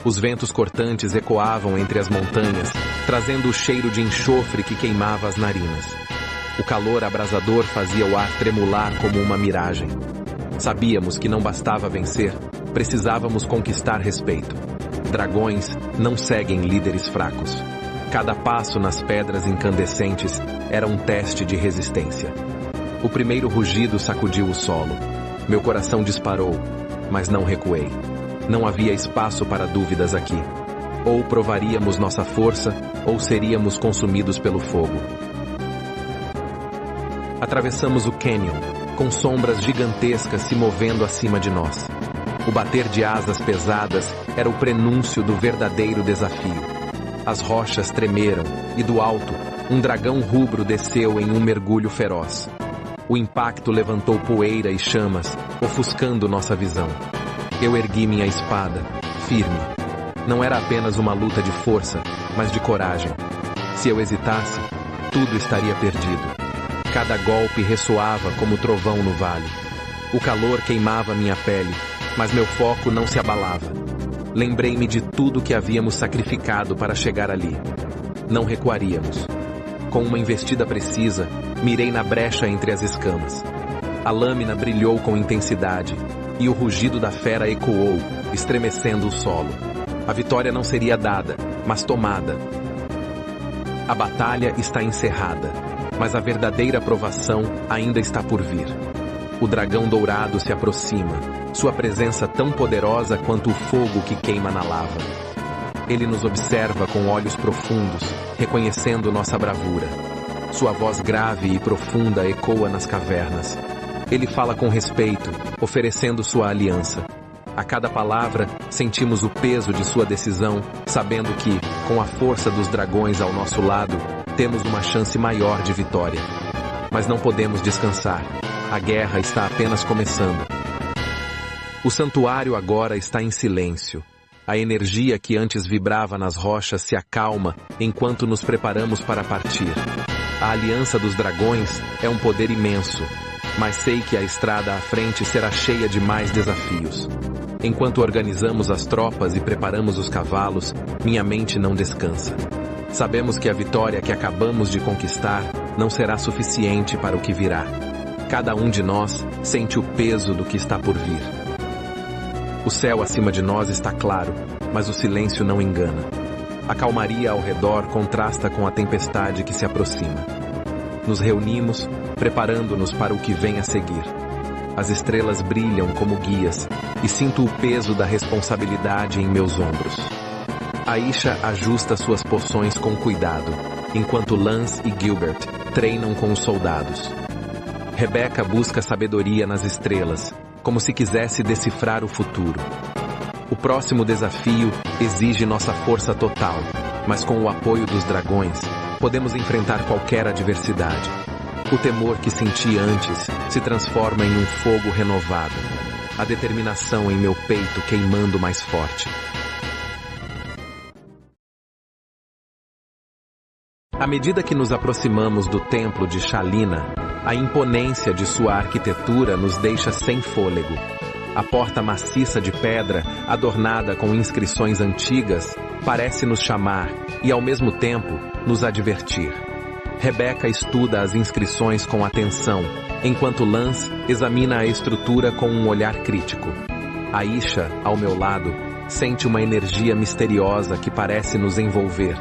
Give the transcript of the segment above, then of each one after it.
Os ventos cortantes ecoavam entre as montanhas, trazendo o cheiro de enxofre que queimava as narinas. O calor abrasador fazia o ar tremular como uma miragem. Sabíamos que não bastava vencer, precisávamos conquistar respeito. Dragões não seguem líderes fracos. Cada passo nas pedras incandescentes era um teste de resistência. O primeiro rugido sacudiu o solo. Meu coração disparou, mas não recuei. Não havia espaço para dúvidas aqui. Ou provaríamos nossa força, ou seríamos consumidos pelo fogo. Atravessamos o cânion, com sombras gigantescas se movendo acima de nós. O bater de asas pesadas era o prenúncio do verdadeiro desafio. As rochas tremeram, e do alto, um dragão rubro desceu em um mergulho feroz. O impacto levantou poeira e chamas, ofuscando nossa visão. Eu ergui minha espada, firme. Não era apenas uma luta de força, mas de coragem. Se eu hesitasse, tudo estaria perdido. Cada golpe ressoava como trovão no vale. O calor queimava minha pele, mas meu foco não se abalava. Lembrei-me de tudo que havíamos sacrificado para chegar ali. Não recuaríamos. Com uma investida precisa, mirei na brecha entre as escamas. A lâmina brilhou com intensidade, e o rugido da fera ecoou, estremecendo o solo. A vitória não seria dada, mas tomada. A batalha está encerrada, mas a verdadeira provação ainda está por vir. O dragão dourado se aproxima, sua presença tão poderosa quanto o fogo que queima na lava. Ele nos observa com olhos profundos, reconhecendo nossa bravura. Sua voz grave e profunda ecoa nas cavernas. Ele fala com respeito, oferecendo sua aliança. A cada palavra, sentimos o peso de sua decisão, sabendo que, com a força dos dragões ao nosso lado, temos uma chance maior de vitória. Mas não podemos descansar. A guerra está apenas começando. O santuário agora está em silêncio. A energia que antes vibrava nas rochas se acalma enquanto nos preparamos para partir. A aliança dos dragões é um poder imenso, mas sei que a estrada à frente será cheia de mais desafios. Enquanto organizamos as tropas e preparamos os cavalos, minha mente não descansa. Sabemos que a vitória que acabamos de conquistar não será suficiente para o que virá. Cada um de nós sente o peso do que está por vir. O céu acima de nós está claro, mas o silêncio não engana. A calmaria ao redor contrasta com a tempestade que se aproxima. Nos reunimos, preparando-nos para o que vem a seguir. As estrelas brilham como guias, e sinto o peso da responsabilidade em meus ombros. Aisha ajusta suas poções com cuidado, enquanto Lance e Gilbert treinam com os soldados. Rebecca busca sabedoria nas estrelas, como se quisesse decifrar o futuro. O próximo desafio exige nossa força total, mas com o apoio dos dragões, podemos enfrentar qualquer adversidade. O temor que senti antes se transforma em um fogo renovado. A determinação em meu peito queimando mais forte. À medida que nos aproximamos do templo de Shalina, a imponência de sua arquitetura nos deixa sem fôlego. A porta maciça de pedra, adornada com inscrições antigas, parece nos chamar e, ao mesmo tempo, nos advertir. Rebecca estuda as inscrições com atenção, enquanto Lance examina a estrutura com um olhar crítico. Aisha, ao meu lado, sente uma energia misteriosa que parece nos envolver.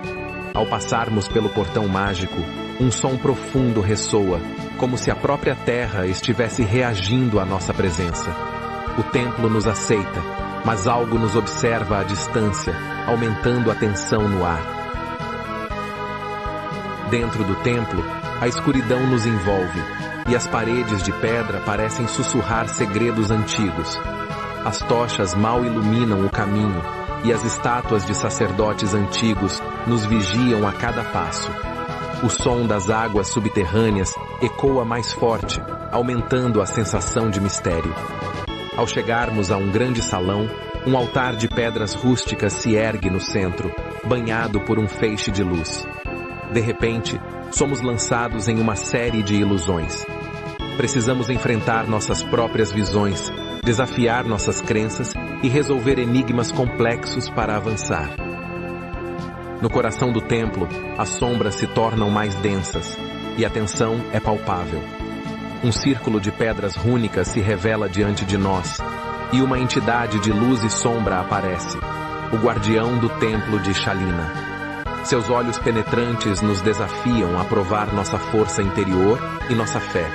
Ao passarmos pelo portão mágico, um som profundo ressoa, como se a própria terra estivesse reagindo à nossa presença. O templo nos aceita, mas algo nos observa à distância, aumentando a tensão no ar. Dentro do templo, a escuridão nos envolve, e as paredes de pedra parecem sussurrar segredos antigos. As tochas mal iluminam o caminho, e as estátuas de sacerdotes antigos nos vigiam a cada passo. O som das águas subterrâneas ecoa mais forte, aumentando a sensação de mistério. Ao chegarmos a um grande salão, um altar de pedras rústicas se ergue no centro, banhado por um feixe de luz. De repente, somos lançados em uma série de ilusões. Precisamos enfrentar nossas próprias visões, desafiar nossas crenças e resolver enigmas complexos para avançar. No coração do templo, as sombras se tornam mais densas e a tensão é palpável. Um círculo de pedras rúnicas se revela diante de nós e uma entidade de luz e sombra aparece, o guardião do templo de Shalina. Seus olhos penetrantes nos desafiam a provar nossa força interior e nossa fé.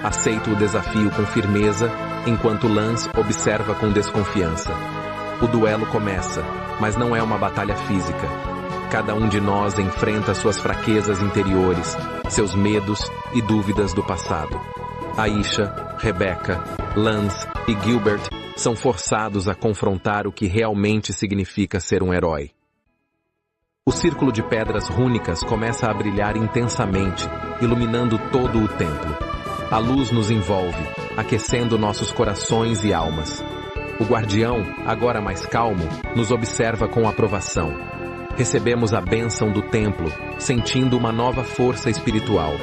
Aceito o desafio com firmeza, enquanto Lance observa com desconfiança. O duelo começa, mas não é uma batalha física. Cada um de nós enfrenta suas fraquezas interiores, seus medos e dúvidas do passado. Aisha, Rebecca, Lance e Gilbert são forçados a confrontar o que realmente significa ser um herói. O círculo de pedras rúnicas começa a brilhar intensamente, iluminando todo o templo. A luz nos envolve, aquecendo nossos corações e almas. O guardião, agora mais calmo, nos observa com aprovação. Recebemos a bênção do templo, sentindo uma nova força espiritual.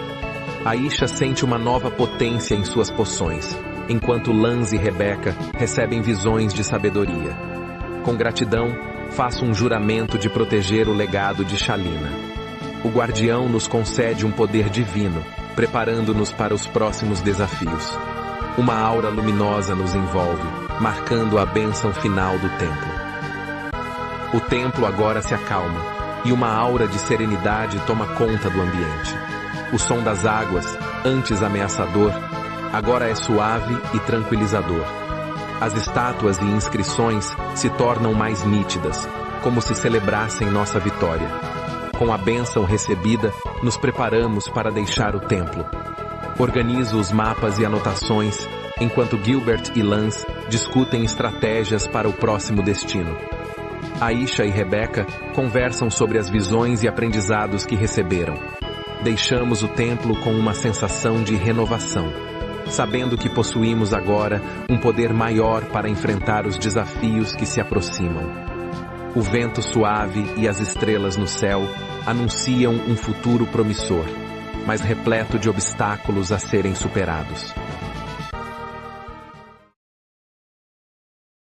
Aisha sente uma nova potência em suas poções, enquanto Lance e Rebecca recebem visões de sabedoria. Com gratidão, faço um juramento de proteger o legado de Shalina. O guardião nos concede um poder divino, preparando-nos para os próximos desafios. Uma aura luminosa nos envolve, marcando a bênção final do templo. O templo agora se acalma, e uma aura de serenidade toma conta do ambiente. O som das águas, antes ameaçador, agora é suave e tranquilizador. As estátuas e inscrições se tornam mais nítidas, como se celebrassem nossa vitória. Com a bênção recebida, nos preparamos para deixar o templo. Organizo os mapas e anotações, enquanto Gilbert e Lance discutem estratégias para o próximo destino. Aisha e Rebecca conversam sobre as visões e aprendizados que receberam. Deixamos o templo com uma sensação de renovação, sabendo que possuímos agora um poder maior para enfrentar os desafios que se aproximam. O vento suave e as estrelas no céu anunciam um futuro promissor, mas repleto de obstáculos a serem superados.